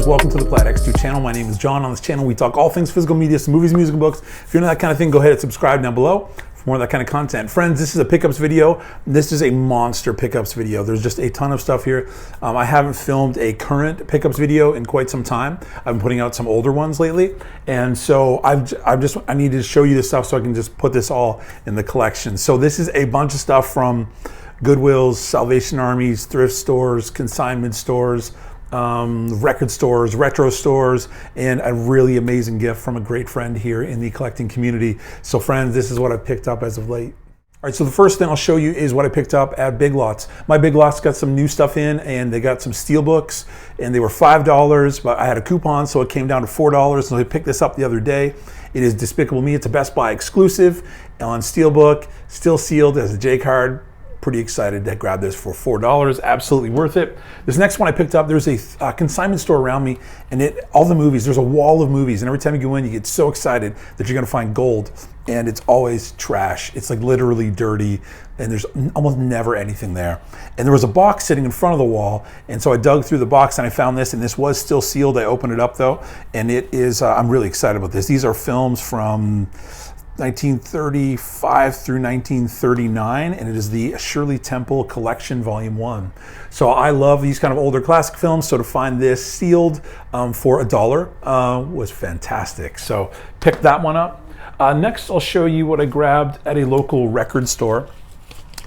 welcome to the Plaid X2 channel. My name is John. On this channel we talk all things physical media, some movies, music, and books. If you're into that kind of thing, go ahead and subscribe down below for more of that kind of content. Friends, this is a pickups video. This is a monster pickups video. There's just a ton of stuff here. I haven't filmed a current pickups video in quite some time. I've been putting out some older ones lately, and so I needed to show you this stuff so I can just put this all in the collection. So this is a bunch of stuff from Goodwills, Salvation Armies, thrift stores, consignment stores, record stores, retro stores, and a really amazing gift from a great friend here in the collecting community. So friends, this is what I picked up as of late. All right, so the first thing I'll show you is what I picked up at Big Lots. My Big Lots got some new stuff in, and they got some Steelbooks, and they were $5, but I had a coupon, so it came down to $4, so I picked this up the other day. It is Despicable Me. It's a Best Buy exclusive on Steelbook, still sealed as a J card. Pretty excited to grab this for $4. Absolutely worth it. This next one I picked up, there's a consignment store around me, and all the movies, there's a wall of movies, and every time you go in, you get so excited that you're gonna find gold, and it's always trash. It's like literally dirty, and there's almost never anything there. And there was a box sitting in front of the wall, and so I dug through the box and I found this, and this was still sealed. I opened it up though, and it is, I'm really excited about this. These are films from 1935 through 1939, and it is the Shirley Temple Collection Volume 1. So I love these kind of older classic films, so to find this sealed for $1 was fantastic. So pick that one up. Next, I'll show you what I grabbed at a local record store.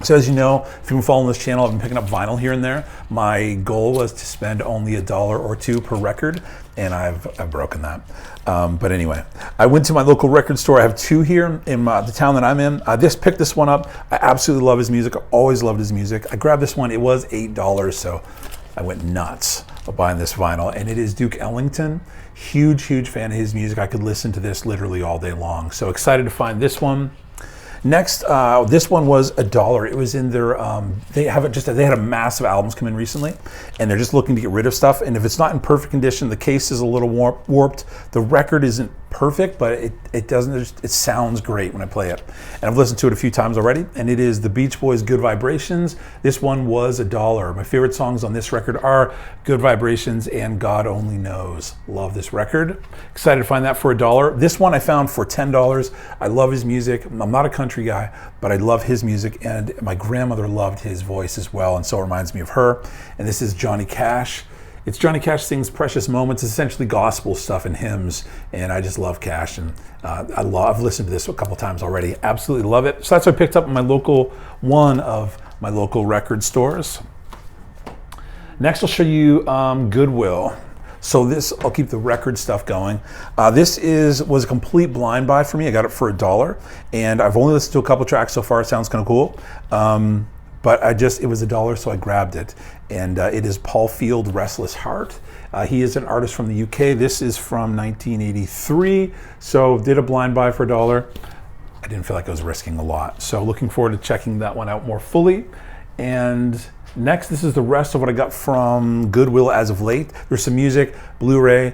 So as you know, if you've been following this channel, I've been picking up vinyl here and there. My goal was to spend only $1 or $2 per record, and I've broken that. But anyway, I went to my local record store. I have two here in the town that I'm in. I just picked this one up. I absolutely love his music. I always loved his music. I grabbed this one. It was $8, so I went nuts buying this vinyl, and it is Duke Ellington. Huge, huge fan of his music. I could listen to this literally all day long. So excited to find this one. Next, this one was $1. It was in their, they had a massive albums come in recently, and they're just looking to get rid of stuff. And if it's not in perfect condition, the case is a little warped. The record isn't perfect, but it sounds great when I play it. And I've listened to it a few times already, and it is the Beach Boys' Good Vibrations. This one was $1. My favorite songs on this record are Good Vibrations and God Only Knows. Love this record. Excited to find that for $1. This one I found for $10. I love his music. I'm not a country guy, but I love his music, and my grandmother loved his voice as well, and so it reminds me of her. And this is Johnny Cash. It's Johnny Cash Sings Precious Moments. It's essentially gospel stuff and hymns, and I just love Cash, and I've listened to this a couple times already. Absolutely love it. So that's what I picked up in one of my local record stores. Next, I'll show you Goodwill. So this, I'll keep the record stuff going. This was a complete blind buy for me. I got it for $1, and I've only listened to a couple tracks so far. It sounds kind of cool. But it was $1, so I grabbed it. And it is Paul Field, Restless Heart. He is an artist from the UK. This is from 1983. So did a blind buy for $1. I didn't feel like I was risking a lot. So looking forward to checking that one out more fully. And next, this is the rest of what I got from Goodwill as of late. There's some music, Blu-ray,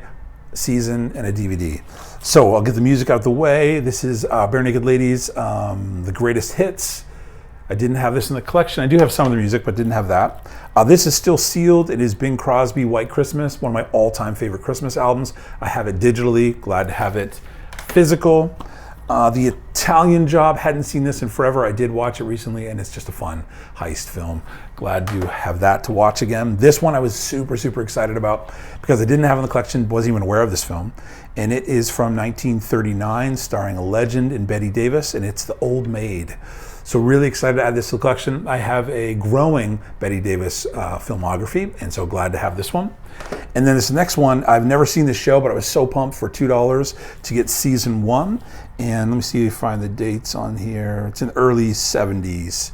season, and a DVD. So I'll get the music out of the way. This is Barenaked Ladies, The Greatest Hits. I didn't have this in the collection. I do have some of the music, but didn't have that. This is still sealed. It is Bing Crosby, White Christmas, one of my all-time favorite Christmas albums. I have it digitally, glad to have it physical. The Italian Job, hadn't seen this in forever. I did watch it recently, and it's just a fun heist film. Glad to have that to watch again. This one I was super, super excited about because I didn't have it in the collection, wasn't even aware of this film. And it is from 1939, starring a legend in Bette Davis, and it's The Old Maid. So really excited to add this to the collection. I have a growing Bette Davis filmography, and so glad to have this one. And then this next one, I've never seen this show, but I was so pumped for $2 to get season 1. And let me see if I find the dates on here. It's in the early 70s.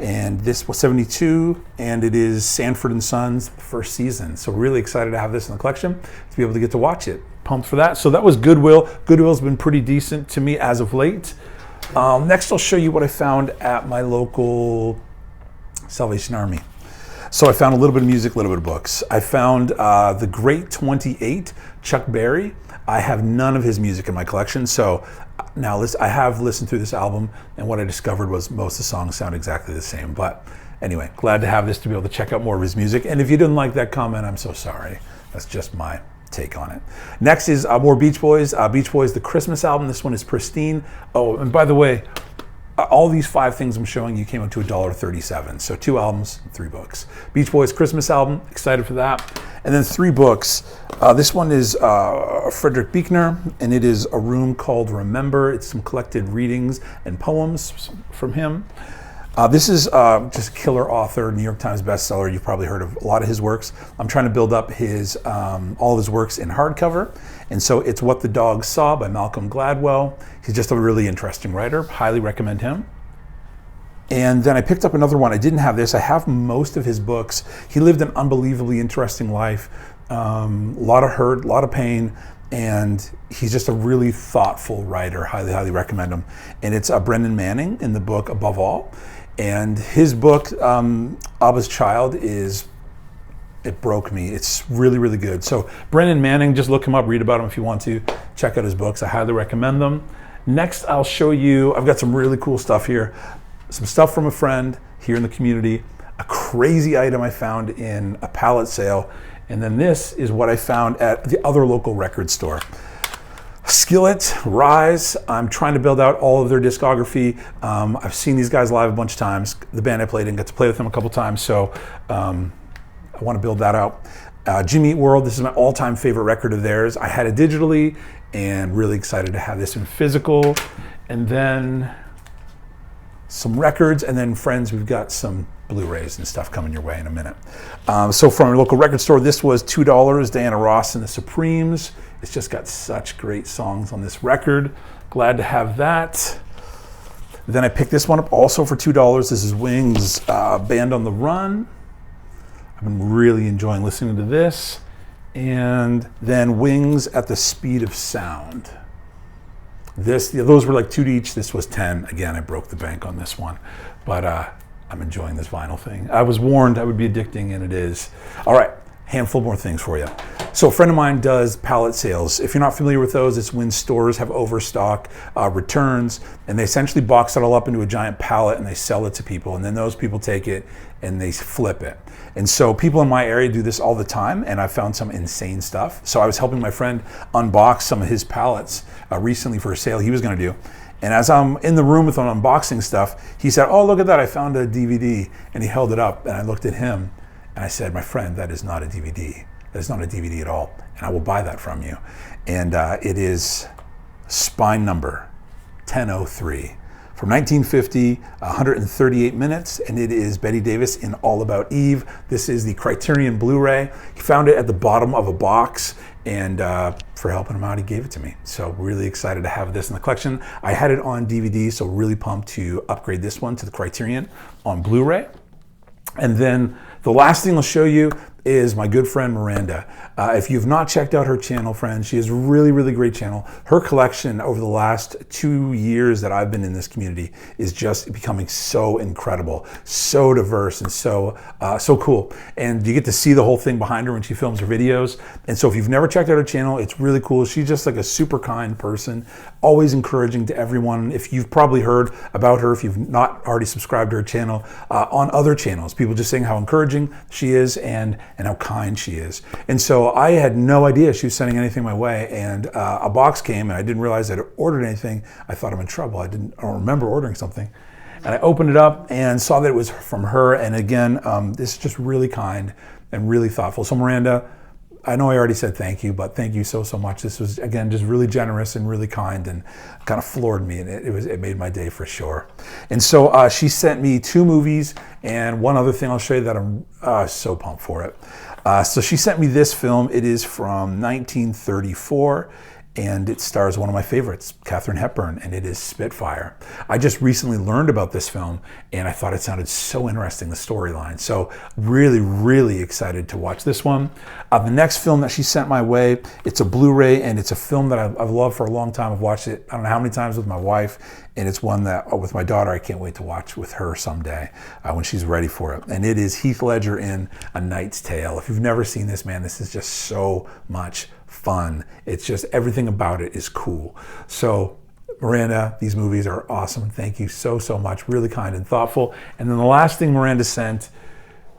And this was 72, and it is Sanford & Sons, first season. So really excited to have this in the collection, to be able to get to watch it. Pumped for that. So that was Goodwill. Goodwill's been pretty decent to me as of late. Next, I'll show you what I found at my local Salvation Army. So I found a little bit of music, a little bit of books. I found The Great 28, Chuck Berry. I have none of his music in my collection, so now I have listened through this album, and what I discovered was most of the songs sound exactly the same. But anyway, glad to have this to be able to check out more of his music. And if you didn't like that comment, I'm so sorry. That's just my take on it. Next is more Beach Boys. Beach Boys, the Christmas album. This one is pristine. Oh, and by the way, all these 5 things I'm showing you came up to $1.37. So 2 albums, 3 books. Beach Boys Christmas album, excited for that. And then 3 books. This one is Frederick Buechner, and it is A Room Called Remember. It's some collected readings and poems from him. This is just a killer author, New York Times bestseller. You've probably heard of a lot of his works. I'm trying to build up his all of his works in hardcover. And so it's What the Dog Saw by Malcolm Gladwell. He's just a really interesting writer. Highly recommend him. And then I picked up another one. I didn't have this. I have most of his books. He lived an unbelievably interesting life. A lot of hurt, a lot of pain. And he's just a really thoughtful writer. Highly, highly recommend him. And it's Brendan Manning in the book Above All. And his book, Abba's Child, it broke me. It's really, really good. So Brendan Manning, just look him up, read about him if you want to. Check out his books. I highly recommend them. Next, I'll show you, I've got some really cool stuff here. Some stuff from a friend here in the community. A crazy item I found in a pallet sale. And then this is what I found at the other local record store. Skillet, Rise. I'm trying to build out all of their discography. I've seen these guys live a bunch of times. The band I played in, got to play with them a couple times, so I want to build that out. Jimmy Eat World, this is my all-time favorite record of theirs. I had it digitally and really excited to have this in physical. And then some records, and then friends, we've got some Blu-rays and stuff coming your way in a minute. So from a local record store, this was $2, Diana Ross and the Supremes. It's just got such great songs on this record. Glad to have that. Then I picked this one up also for $2. This is Wings, Band on the Run. I've been really enjoying listening to this. And then Wings at the Speed of Sound. Those were like 2 each. This was 10. Again, I broke the bank on this one. But I'm enjoying this vinyl thing. I was warned I would be addicting, and it is. All right, handful more things for you. So a friend of mine does pallet sales. If you're not familiar with those, it's when stores have overstock, returns, and they essentially box it all up into a giant pallet and they sell it to people. And then those people take it and they flip it. And so people in my area do this all the time, and I found some insane stuff. So I was helping my friend unbox some of his pallets recently for a sale he was gonna do. And as I'm in the room with him unboxing stuff, he said, "Oh, look at that, I found a DVD." And he held it up, and I looked at him, and I said, "My friend, that is not a DVD. That is not a DVD at all, and I will buy that from you." And it is spine number 1003. From 1950, 138 minutes, and it is Bette Davis in All About Eve. This is the Criterion Blu-ray. He found it at the bottom of a box, and for helping him out, he gave it to me. So really excited to have this in the collection. I had it on DVD, so really pumped to upgrade this one to the Criterion on Blu-ray. And then the last thing I'll show you is my good friend Miranda. If you've not checked out her channel, friends, she has a really, really great channel. Her collection over the last 2 years that I've been in this community is just becoming so incredible, so diverse, and so cool. And you get to see the whole thing behind her when she films her videos. And so if you've never checked out her channel, it's really cool. She's just like a super kind person, always encouraging to everyone. If you've probably heard about her, if you've not already subscribed to her channel, on other channels, people just saying how encouraging she is and how kind she is. And so I had no idea she was sending anything my way, and a box came, and I didn't realize I'd ordered anything. I thought I'm in trouble. I don't remember ordering something. And I opened it up and saw that it was from her. And again, this is just really kind and really thoughtful. So Miranda, I know I already said thank you, but thank you so much. This was, again, just really generous and really kind, and kind of floored me, and it made my day for sure. And so she sent me 2 movies and one other thing I'll show you that I'm so pumped for it. So she sent me this film. It is from 1934. And it stars one of my favorites, Katharine Hepburn, and it is Spitfire. I just recently learned about this film, and I thought it sounded so interesting, the storyline. So really, really excited to watch this one. The next film that she sent my way, it's a Blu-ray, and it's a film that I've loved for a long time. I've watched it, I don't know how many times with my wife, and it's one that, with my daughter, I can't wait to watch with her someday when she's ready for it. And it is Heath Ledger in A Knight's Tale. If you've never seen this, man, this is just so much fun. It's just, everything about it is cool. So Miranda, these movies are awesome. Thank you so much. Really kind and thoughtful. And then the last thing Miranda sent,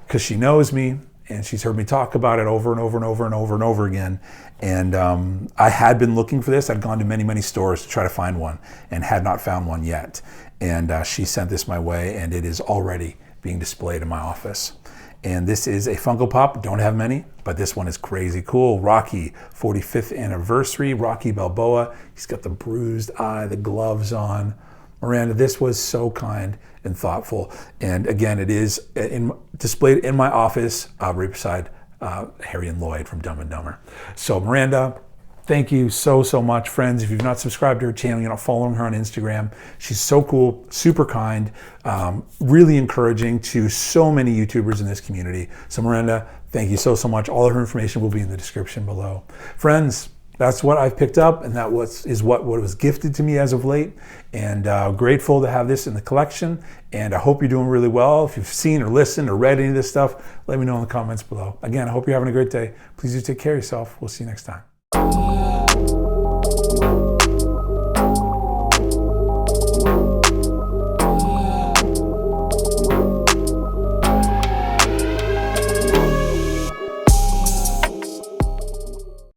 because she knows me and she's heard me talk about it over and over and over and over and over again, And I had been looking for this. I'd gone to many, many stores to try to find one and had not found one yet. And she sent this my way, and it is already being displayed in my office. And this is a Funko Pop. Don't have many, but this one is crazy cool. Rocky, 45th anniversary, Rocky Balboa. He's got the bruised eye, the gloves on. Miranda, this was so kind and thoughtful. And again, it is displayed in my office right beside Harry and Lloyd from Dumb and Dumber. So Miranda, thank you so, so much. Friends, if you've not subscribed to her channel, you're not following her on Instagram, she's so cool, super kind, really encouraging to so many YouTubers in this community. So Miranda, thank you so, so much. All of her information will be in the description below. Friends, that's what I've picked up, and that is what was gifted to me as of late. And grateful to have this in the collection. And I hope you're doing really well. If you've seen or listened or read any of this stuff, let me know in the comments below. Again, I hope you're having a great day. Please do take care of yourself. We'll see you next time.